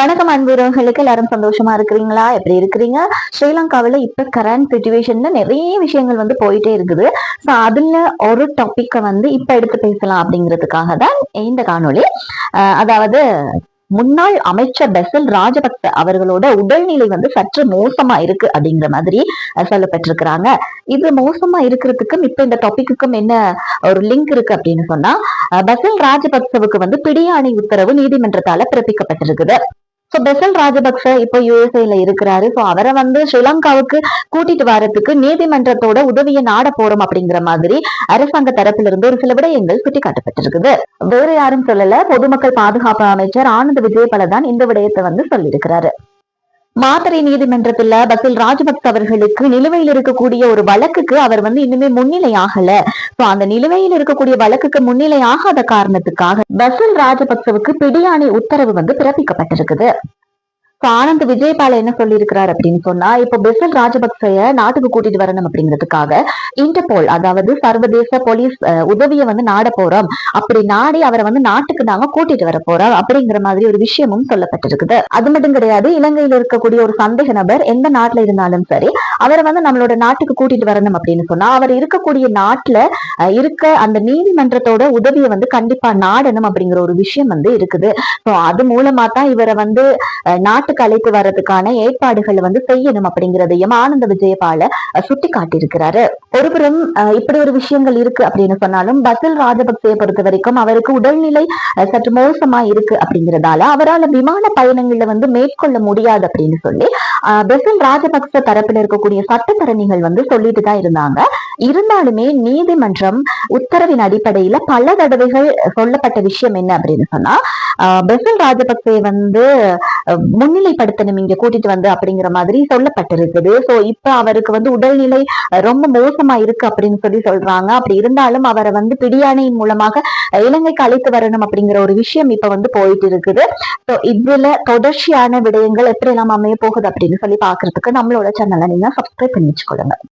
வணக்கம் அன்புறவர்களுக்கு எல்லாரும் சந்தோஷமா இருக்கிறீங்களா? எப்படி இருக்கிறீங்க? ஸ்ரீலங்காவில இப்ப கரண்ட் சிச்சுவேஷன்ல நிறைய விஷயங்கள் வந்து போயிட்டே இருக்குது. சோ அதுல ஒரு டாபிக்க வந்து இப்ப எடுத்து பேசலாம் அப்படிங்கிறதுக்காக தான் இந்த காணொளி. அதாவது முன்னாள் அமைச்சர் பெசல் ராஜபக்ச அவர்களோட உடல்நிலை வந்து சற்று மோசமா இருக்கு அப்படிங்கிற மாதிரி சொல்லப்பட்டிருக்கிறாங்க. இது மோசமா இருக்கிறதுக்கும் இப்ப இந்த டாபிக்குக்கும் என்ன ஒரு லிங்க் இருக்கு அப்படின்னு சொன்னா, பெசல் ராஜபக்சவுக்கு வந்து பிடியாணை உத்தரவு நீதிமன்றத்தால பிறப்பிக்கப்பட்டிருக்குது. சோ பெசல் ராஜபக்ச இப்போ யுஎஸ்ஏல இருக்கிறாரு. சோ அவரை வந்து ஸ்ரீலங்காவுக்கு கூட்டிட்டு வரதுக்கு நீதிமன்றத்தோட உதவியை நாட போறோம் அப்படிங்கிற மாதிரி அரசாங்க தரப்பிலிருந்து இருந்து ஒரு சில விடயங்கள் சுட்டிக்காட்டப்பட்டிருக்குது. வேற யாரும் சொல்லல, பொதுமக்கள் பாதுகாப்பு அமைச்சர் ஆனந்த் விஜயபால தான் இந்த விடயத்தை வந்து சொல்லியிருக்கிறாரு. மாத்தறை நீதிமன்றத்துல பசில் ராஜபக்ச அவர்களுக்கு நிலுவையில் இருக்கக்கூடிய ஒரு வழக்குக்கு அவர் வந்து இன்னுமே முன்னிலை ஆகல. சோ அந்த நிலுவையில் இருக்கக்கூடிய வழக்குக்கு முன்னிலை ஆகாத காரணத்துக்காக பசில் ராஜபக்சவுக்கு பிடியாணை உத்தரவு வந்து பிறப்பிக்கப்பட்டிருக்குது. ஆனந்த் விஜயபால என்ன சொல்லியிருக்கிறார் அப்படின்னு சொன்னா, இப்போ பெசல் ராஜபக்சைய நாட்டுக்கு கூட்டிட்டு வரணும் அப்படிங்கிறதுக்காக இன்டர்போல், அதாவது சர்வதேச போலீஸ் உதவியை வந்து நாட போறோம். அப்படி நாடி அவரை வந்து நாட்டுக்கு நாங்க கூட்டிட்டு வர போறோம் அப்படிங்கிற மாதிரி ஒரு விஷயமும் சொல்லப்பட்டிருக்குது. அது மட்டும் கிடையாது, இலங்கையில் இருக்கக்கூடிய ஒரு சந்தேக நபர் எந்த நாட்டுல இருந்தாலும் சரி அவரை வந்து நம்மளோட நாட்டுக்கு கூட்டிட்டு வரணும் அப்படின்னு சொன்னா அவர் இருக்கக்கூடிய நாட்டுல இருக்க அந்த நீதிமன்றத்தோட உதவியை வந்து கண்டிப்பா நாடணும் அப்படிங்கிற ஒரு விஷயம் வந்து இருக்குது. சோ அது மூலமா தான் இவரை வந்து நாட்டு அழைத்து வர்றதுக்கான ஏற்பாடுகள் வந்து செய்யணும் அப்படிங்கிறதையும் ஆனந்த விஜயபால சுட்டி காட்டியிருக்கிறாரு. ஒருபுறம் இப்படி ஒரு விஷயங்கள் இருக்கு அப்படின்னு சொன்னாலும் பசில் ராஜபக்சேயை பொறுத்த வரைக்கும் அவருக்கு உடல்நிலை சற்று மோசமா இருக்கு அப்படிங்கிறதால அவரால் விமான பயணங்கள்ல வந்து மேற்கொள்ள முடியாது அப்படின்னு சொல்லி பெசில் ராஜபக்ச தரப்பில் இருக்கக்கூடிய சட்டத்தரணிகள் வந்து சொல்லிட்டு தான் இருந்தாங்க. இருந்தாலுமே நீதிமன்றம் உத்தரவின் அடிப்படையில பல தடவைகள் சொல்லப்பட்ட விஷயம் என்ன அப்படின்னு சொன்னா, பெசில் ராஜபக்சே வந்து முன்னிலைப்படுத்தணும் இங்க கூட்டிட்டு வந்து அப்படிங்கிற மாதிரி சொல்லப்பட்டிருக்குது. சோ இப்ப அவருக்கு வந்து உடல்நிலை ரொம்ப மோசமா இருக்கு அப்படின்னு சொல்லி சொல்றாங்க. அப்படி இருந்தாலும் அவரை வந்து பிடியாணையின் மூலமாக இலங்கைக்கு அழைத்து வரணும் அப்படிங்கிற ஒரு விஷயம் இப்ப வந்து போயிட்டு இருக்குது. சோ இதுல தொடர்ச்சியான விடயங்கள் எப்படி எல்லாம் அமைய போகுது அப்படின்னு சொல்லி பாக்குறதுக்கு நம்மளோட சேனலை நீங்க சப்ஸ்கிரைப் பண்ணி வச்சுக்கொள்ளுங்க.